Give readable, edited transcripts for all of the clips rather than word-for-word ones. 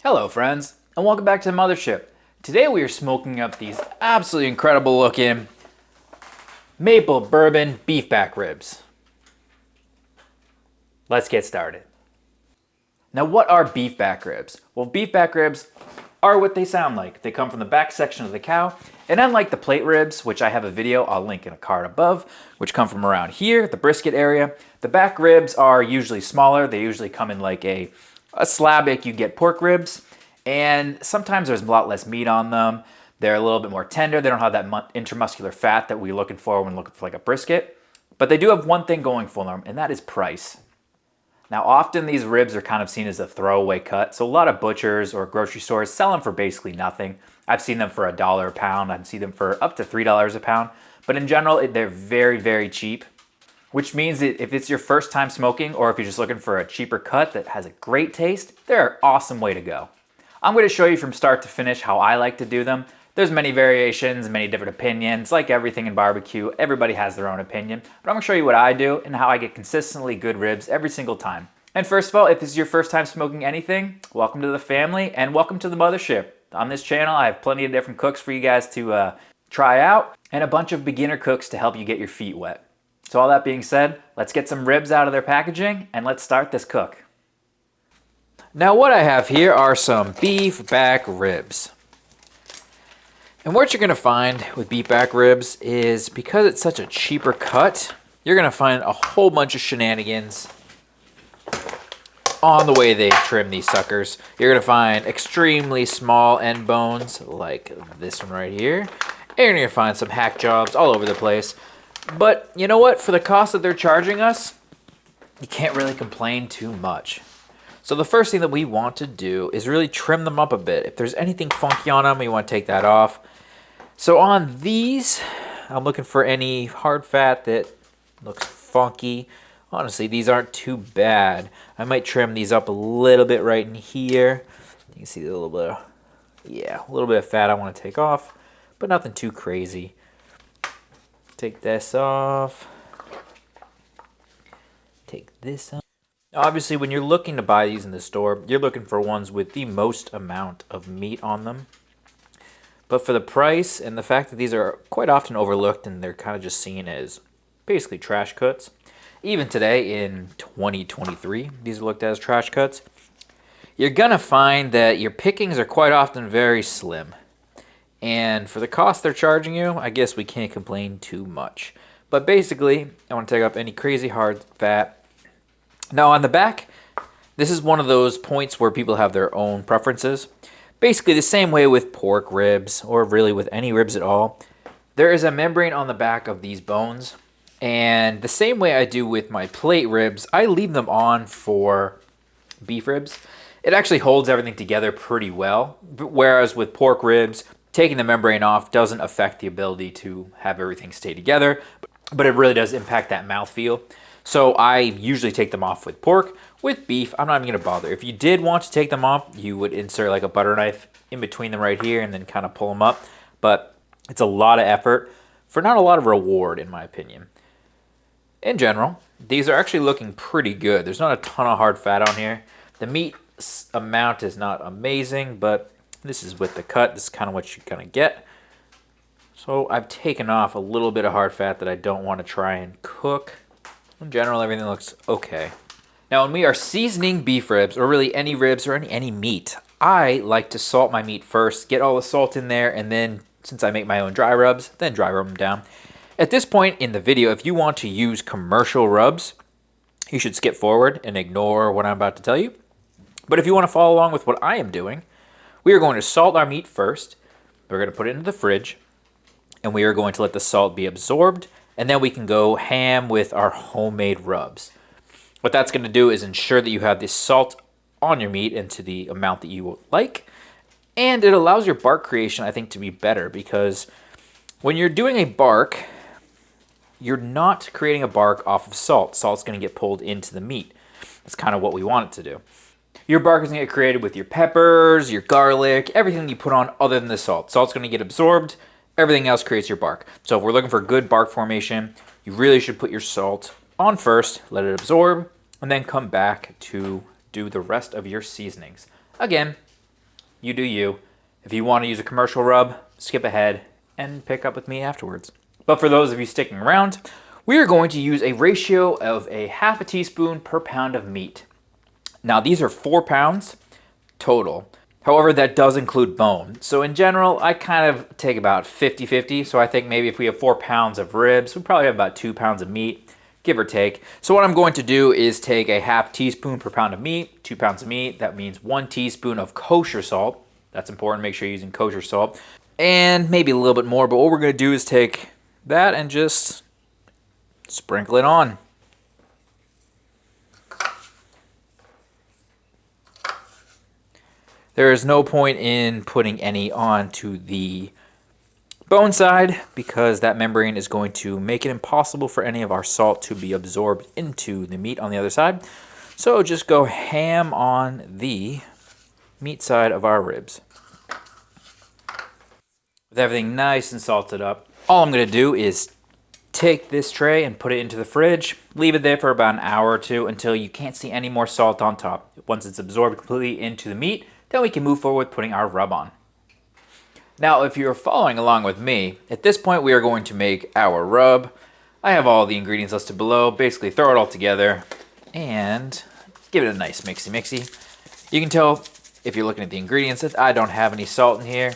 Hello friends, and welcome back to the Mothership. Today we are smoking up these absolutely incredible looking Maple Bourbon beef back ribs. Let's get started. Now what are beef back ribs? Well, beef back ribs are what they sound like. They come from the back section of the cow, and unlike the plate ribs, which I have a video I'll link in a card above, which come from around here, the brisket area, the back ribs are usually smaller. They usually come in like a slab like you get pork ribs, and sometimes there's a lot less meat on them. They're a little bit more tender. They don't have that intramuscular fat that we're looking for when looking for like a brisket. But they do have one thing going for them, and that is price. Now, often these ribs are kind of seen as a throwaway cut, so a lot of butchers or grocery stores sell them for basically nothing. I've seen them for $1 a pound. I've seen them for up to $3 a pound. But in general, they're very, very cheap, which means that if it's your first time smoking or if you're just looking for a cheaper cut that has a great taste, they're an awesome way to go. I'm going to show you from start to finish how I like to do them. There's many variations, many different opinions. Like everything in barbecue, everybody has their own opinion. But I'm going to show you what I do and how I get consistently good ribs every single time. And first of all, if this is your first time smoking anything, welcome to the family and welcome to the Mothership. On this channel, I have plenty of different cooks for you guys to try out and a bunch of beginner cooks to help you get your feet wet. So all that being said, let's get some ribs out of their packaging and let's start this cook. Now what I have here are some beef back ribs. And what you're gonna find with beef back ribs is because it's such a cheaper cut, you're gonna find a whole bunch of shenanigans on the way they trim these suckers. You're gonna find extremely small end bones like this one right here. And you're gonna find some hack jobs all over the place. But you know what? For the cost that they're charging us, you can't really complain too much. So the first thing that we want to do is really trim them up a bit. If there's anything funky on them, we want to take that off. So on these, I'm looking for any hard fat that looks funky. Honestly, these aren't too bad. I might trim these up a little bit right in here. You can see a little bit of, a little bit of fat I want to take off, but nothing too crazy. Take this off. Take this off. Obviously, when you're looking to buy these in the store, you're looking for ones with the most amount of meat on them. But for the price and the fact that these are quite often overlooked and they're kind of just seen as basically trash cuts, even today in 2023, these are looked at as trash cuts, you're going to find that your pickings are quite often very slim. And for the cost they're charging you, I guess we can't complain too much. But basically, I want to take up any crazy hard fat. Now on the back, this is one of those points where people have their own preferences. Basically the same way with pork ribs, or really with any ribs at all. There is a membrane on the back of these bones. And the same way I do with my plate ribs, I leave them on for beef ribs. It actually holds everything together pretty well. Whereas with pork ribs, taking the membrane off doesn't affect the ability to have everything stay together, but it really does impact that mouthfeel. So I usually take them off with pork. With beef, I'm not even gonna bother. If you did want to take them off, you would insert like a butter knife in between them right here and then kind of pull them up. But it's a lot of effort for not a lot of reward, in my opinion. In general, these are actually looking pretty good. There's not a ton of hard fat on here. The meat amount is not amazing, but this is with the cut. This is kind of what you're gonna get. So I've taken off a little bit of hard fat that I don't want to try and cook. In general, everything looks okay. Now when we are seasoning beef ribs, or really any ribs or any meat, I like to salt my meat first, get all the salt in there, and then, since I make my own dry rubs, then dry rub them down. At this point in the video, if you want to use commercial rubs, you should skip forward and ignore what I'm about to tell you. But if you want to follow along with what I am doing, we are going to salt our meat first. We're going to put it into the fridge, and we are going to let the salt be absorbed, and then we can go ham with our homemade rubs. What that's going to do is ensure that you have the salt on your meat and to the amount that you would like, and it allows your bark creation, I think, to be better, because when you're doing a bark, you're not creating a bark off of salt. Salt's going to get pulled into the meat. That's kind of what we want it to do. Your bark is going to get created with your peppers, your garlic, everything you put on other than the salt. Salt's going to get absorbed. Everything else creates your bark. So if we're looking for good bark formation, you really should put your salt on first, let it absorb, and then come back to do the rest of your seasonings. Again, You do you. If you want to use a commercial rub, skip ahead and pick up with me afterwards. But for those of you sticking around, we are going to use a ratio of a half a teaspoon per pound of meat. Now these are 4 pounds total. However, that does include bone. So in general, I kind of take about 50-50. So I think maybe if we have 4 pounds of ribs, we probably have about 2 pounds of meat, give or take. So what I'm going to do is take a half teaspoon per pound of meat, 2 pounds of meat. That means 1 teaspoon of kosher salt. That's important, make sure you're using kosher salt. And maybe a little bit more, but what we're gonna do is take that and just sprinkle it on. There is no point in putting any onto the bone side because that membrane is going to make it impossible for any of our salt to be absorbed into the meat on the other side. So just go ham on the meat side of our ribs. With everything nice and salted up, all I'm going to do is take this tray and put it into the fridge, leave it there for about an hour or two until you can't see any more salt on top. Once it's absorbed completely into the meat, then we can move forward with putting our rub on. Now, if you're following along with me, at this point we are going to make our rub. I have all the ingredients listed below. Basically throw it all together and give it a nice mixy. You can tell if you're looking at the ingredients that I don't have any salt in here.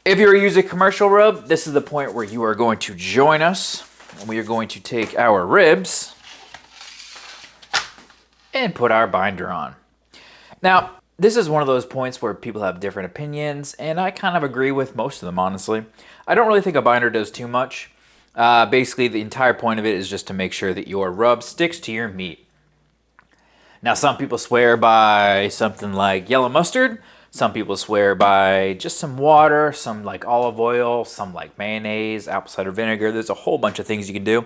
If you're using commercial rub, this is the point where you are going to join us. And we are going to take our ribs and put our binder on. Now, this is one of those points where people have different opinions, and I kind of agree with most of them, honestly. I don't really think a binder does too much. Basically, the entire point of it is just to make sure that your rub sticks to your meat. Now, some people swear by something like yellow mustard. Some people swear by just some water, some like olive oil, some like mayonnaise, apple cider vinegar. There's a whole bunch of things you can do.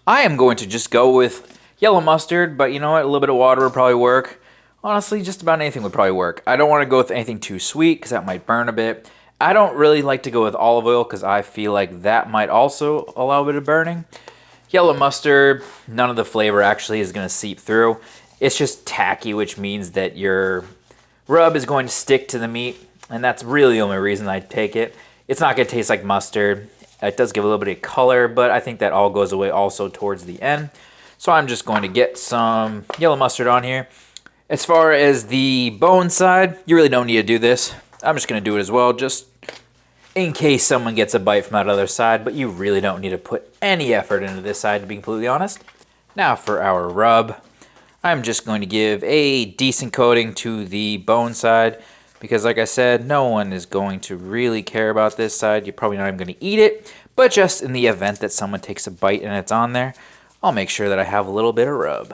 I am going to just go with yellow mustard, but you know what? A little bit of water would probably work. Honestly, just about anything would probably work. I don't want to go with anything too sweet because that might burn a bit. I don't really like to go with olive oil because I feel like that might also allow a bit of burning. Yellow mustard, none of the flavor actually is going to seep through. It's just tacky, which means that your rub is going to stick to the meat, and that's really the only reason I take it. It's not going to taste like mustard. It does give a little bit of color, but I think that all goes away also towards the end. So I'm just going to get some yellow mustard on here. As far as the bone side, you really don't need to do this. I'm just going to do it as well, just in case someone gets a bite from that other side, but you really don't need to put any effort into this side, to be completely honest. Now for our rub, I'm just going to give a decent coating to the bone side because, like I said, no one is going to really care about this side. You're probably not even going to eat it, but just in the event that someone takes a bite and it's on there, I'll make sure that I have a little bit of rub.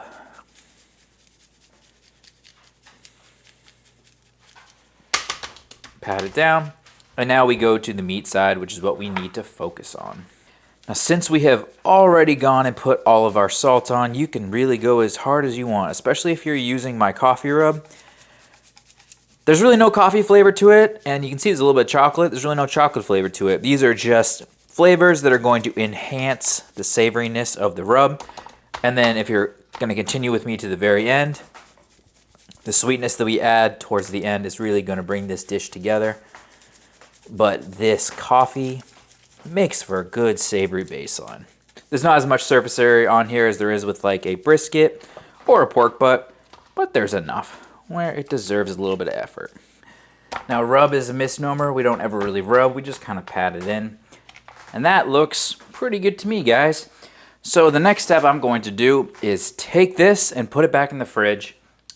Pat it down, and now we go to the meat side, which is what we need to focus on. Now, since we have already gone and put all of our salt on, you can really go as hard as you want, especially if you're using my coffee rub. There's really no coffee flavor to it, and you can see there's a little bit of chocolate. There's really no chocolate flavor to it. These are just flavors that are going to enhance the savoriness of the rub. And then if you're going to continue with me to the very end, the sweetness that we add towards the end is really going to bring this dish together. But this coffee makes for a good savory baseline. There's not as much surface area on here as there is with like a brisket or a pork butt, but there's enough where it deserves a little bit of effort. Now, rub is a misnomer. We don't ever really rub. We just kind of pat it in. And that looks pretty good to me, guys. So the next step I'm going to do is take this and put it back in the fridge.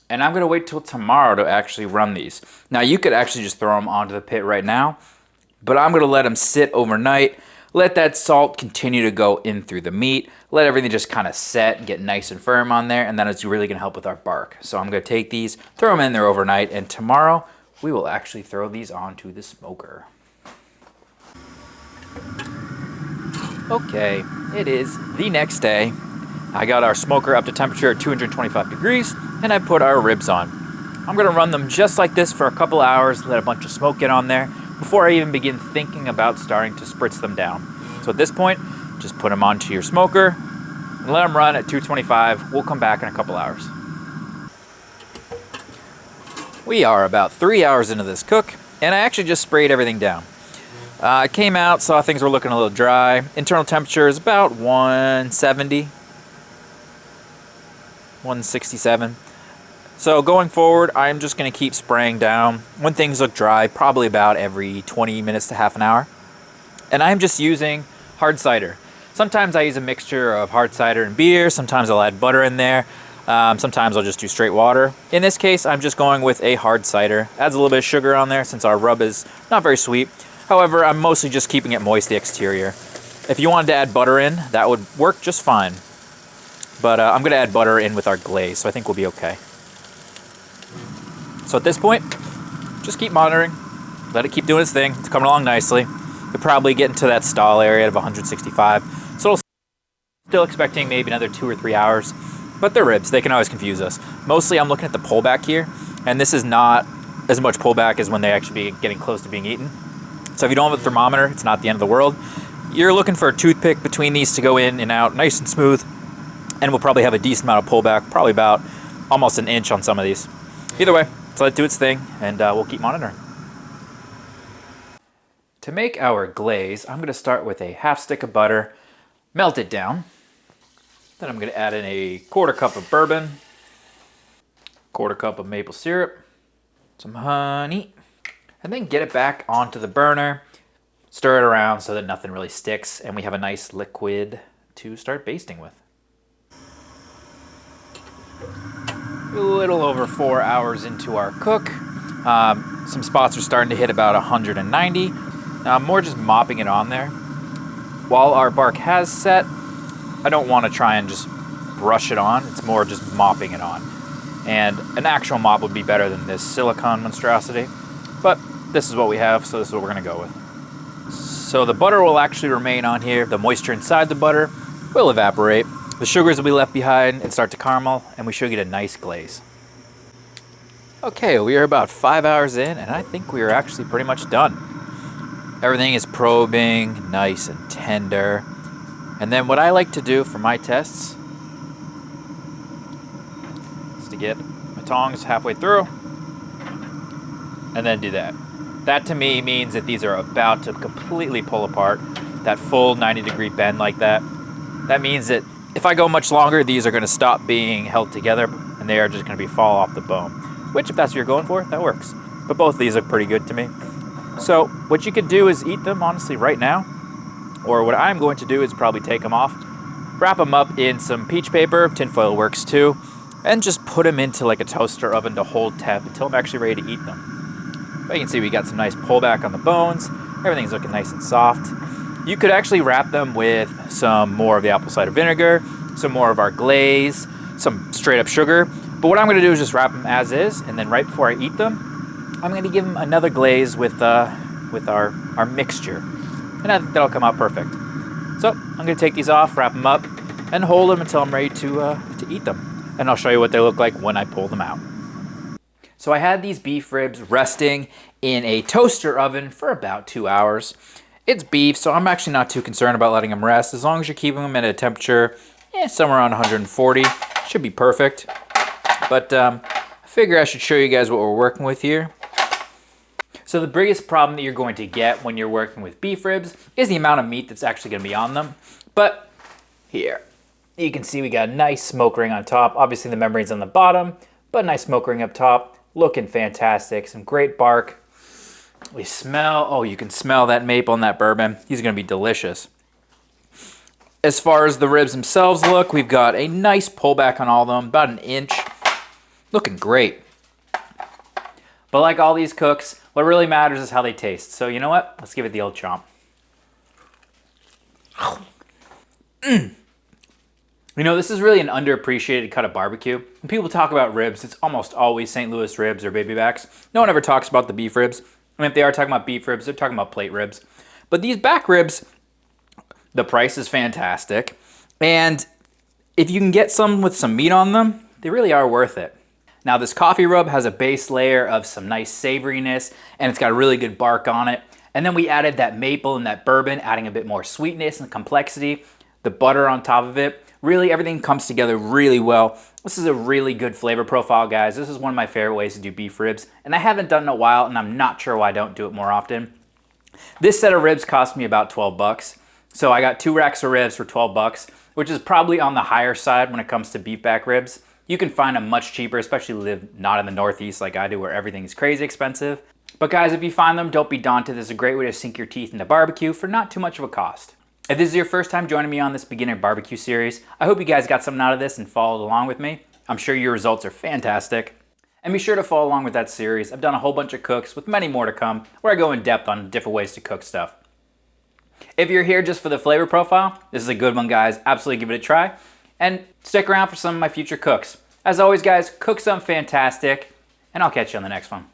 And I'm going to wait till tomorrow to actually run these. Now, you could actually just throw them onto the pit right now, but I'm going to let them sit overnight, let that salt continue to go in through the meat, let everything just kind of set and get nice and firm on there, and then it's really going to help with our bark. So I'm going to take these, throw them in there overnight, and tomorrow we will actually throw these onto the smoker. Okay, it is the next day. I got our smoker up to temperature at 225 degrees, and I put our ribs on. I'm going to run them just like this for a couple hours, let a bunch of smoke get on there, before I even begin thinking about starting to spritz them down. So at this point, just put them onto your smoker, and let them run at 225. We'll come back in a couple hours. We are about 3 hours into this cook, and I actually just sprayed everything down. I came out, saw things were looking a little dry. Internal temperature is about 170, 167. So going forward, I'm just going to keep spraying down when things look dry, probably about every 20 minutes to half an hour. And I'm just using hard cider. Sometimes I use a mixture of hard cider and beer. Sometimes I'll add butter in there. Sometimes I'll just do straight water. In this case, I'm just going with a hard cider. Adds a little bit of sugar on there since our rub is not very sweet. However, I'm mostly just keeping it moist, the exterior. If you wanted to add butter in, that would work just fine. But I'm going to add butter in with our glaze, so I think we'll be okay. So at this point, just keep monitoring. Let it keep doing its thing. It's coming along nicely. You'll probably get into that stall area of 165. So still expecting maybe another 2 or 3 hours. But they're ribs. They can always confuse us. Mostly I'm looking at the pullback here. And this is not as much pullback as when they actually be getting close to being eaten. So if you don't have a thermometer, it's not the end of the world. You're looking for a toothpick between these to go in and out nice and smooth. And we'll probably have a decent amount of pullback. Probably about almost an inch on some of these. Either way, let's let it do its thing, and we'll keep monitoring. To make our glaze, I'm going to start with a half stick of butter, melt it down. Then I'm going to add in a 1/4 cup of bourbon, 1/4 cup of maple syrup, some honey, and then get it back onto the burner. Stir it around so that nothing really sticks, and we have a nice liquid to start basting with. A little over 4 hours into our cook. Some spots are starting to hit about 190. Now I'm more just mopping it on there. While our bark has set, I don't want to try and just brush it on. It's more just mopping it on. And an actual mop would be better than this silicone monstrosity. But this is what we have, so this is what we're going to go with. So the butter will actually remain on here. The moisture inside the butter will evaporate. The sugars will be left behind and start to caramel, and we should get a nice glaze. Okay, we are about 5 hours in, and I think we are actually pretty much done. Everything is probing, nice and tender. And then what I like to do for my tests is to get my tongs halfway through, and then do that. That to me means that these are about to completely pull apart. That full 90-degree bend like that. That means that if I go much longer, these are going to stop being held together and they are just going to be fall off the bone. Which, if that's what you're going for, that works. But both of these look pretty good to me. So what you could do is eat them, honestly, right now. Or what I'm going to do is probably take them off, wrap them up in some peach paper, tinfoil works too, and just put them into like a toaster oven to hold temp until I'm actually ready to eat them. But you can see we got some nice pullback on the bones. Everything's looking nice and soft. You could actually wrap them with some more of the apple cider vinegar, some more of our glaze, some straight up sugar. But what I'm going to do is just wrap them as is, and then right before I eat them, I'm going to give them another glaze with our mixture. And I think that'll come out perfect. So I'm going to take these off, wrap them up, and hold them until I'm ready to eat them. And I'll show you what they look like when I pull them out. So I had these beef ribs resting in a toaster oven for about 2 hours. It's beef, so I'm actually not too concerned about letting them rest. As long as you're keeping them at a temperature somewhere around 140, should be perfect. But I figure I should show you guys what we're working with here. So the biggest problem that you're going to get when you're working with beef ribs is the amount of meat that's actually going to be on them. But here, you can see we got a nice smoke ring on top. Obviously the membrane's on the bottom, but a nice smoke ring up top. Looking fantastic. Some great bark. We smell, oh, you can smell that maple and that bourbon. These are going to be delicious. As far as the ribs themselves look, we've got a nice pullback on all of them, about an inch. Looking great. But like all these cooks, what really matters is how they taste. So you know what? Let's give it the old chomp. You know, this is really an underappreciated cut of barbecue. When people talk about ribs, it's almost always St. Louis ribs or baby backs. No one ever talks about the beef ribs. I mean, if they are talking about beef ribs, they're talking about plate ribs. But these back ribs, the price is fantastic. And if you can get some with some meat on them, they really are worth it. Now this coffee rub has a base layer of some nice savoriness, and it's got a really good bark on it. And then we added that maple and that bourbon, adding a bit more sweetness and complexity. The butter on top of it Really, everything comes together really well. This is a really good flavor profile, guys. This is one of my favorite ways to do beef ribs, and I haven't done it in a while, and I'm not sure why I don't do it more often. This set of ribs cost me about 12 bucks. So I got 2 racks of ribs for 12 bucks, which is probably on the higher side when it comes to beef back ribs. You can find them much cheaper, especially live not in the Northeast like I do where everything is crazy expensive. But guys, if you find them, don't be daunted. This is a great way to sink your teeth into barbecue for not too much of a cost. If this is your first time joining me on this beginner barbecue series, I hope you guys got something out of this and followed along with me. I'm sure your results are fantastic. And be sure to follow along with that series. I've done a whole bunch of cooks with many more to come where I go in depth on different ways to cook stuff. If you're here just for the flavor profile, this is a good one, guys. Absolutely give it a try. And stick around for some of my future cooks. As always, guys, cook something fantastic, and I'll catch you on the next one.